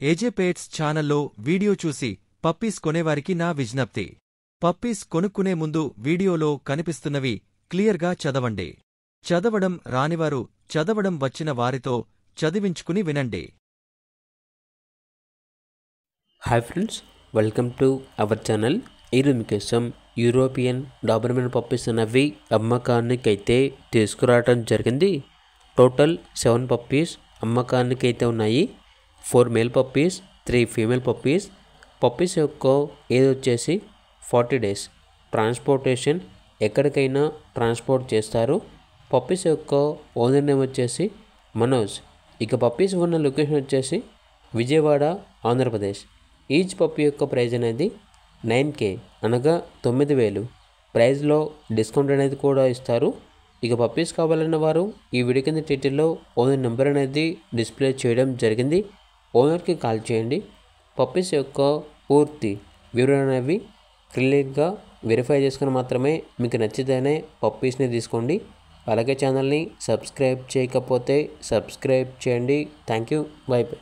ఏజే పేట్స్ ఛానల్లో వీడియో చూసి పప్పీస్ కొనేవారికి నా విజ్ఞప్తి. పప్పీస్ కొనుక్కునే ముందు వీడియోలో కనిపిస్తున్నవి క్లియర్గా చదవండి. చదవడం రానివారు చదవడం వచ్చిన వారితో చదివించుకుని వినండి. Hi friends, welcome to our channel. ఈరోజు మీకోసం యూరోపియన్ డాబర్మెన్ పప్పీస్ అనేవి అమ్మకానికైతే తీసుకురావడం జరిగింది. టోటల్ 7 పప్పీస్ అమ్మకానికైతే ఉన్నాయి. 4 male puppies, 3 female puppies. Puppies యొక్క ఏజ్ వచ్చేసి 40 days. ట్రాన్స్పోర్టేషన్ ఎక్కడికైనా ట్రాన్స్పోర్ట్ చేస్తారు. పప్పీస్ యొక్క ఓనర్ నేమ్ వచ్చేసి మనోజ్. ఇక పప్పీస్ ఉన్న లొకేషన్ వచ్చేసి విజయవాడ, ఆంధ్రప్రదేశ్. ఈచ్ పప్పీ యొక్క ప్రైజ్ అనేది 9K అనగా 9,000. ప్రైజ్లో డిస్కౌంట్ అనేది కూడా ఇస్తారు. ఇక పప్పీస్ కావాలన్న వారు ఈ వీడియో కింద టైటిల్లో ఓనర్ నెంబర్ అనేది డిస్ప్లే చేయడం జరిగింది. ఓనర్కి కాల్ చేయండి. పప్పీస్ యొక్క పూర్తి వివరణ అనేవి క్లియర్గా వెరిఫై చేసుకుని మాత్రమే మీకు నచ్చితేనే పప్పీస్ని తీసుకోండి. అలాగే ఛానల్ని సబ్స్క్రైబ్ చేయకపోతే సబ్స్క్రైబ్ చేయండి. Thank you. By by.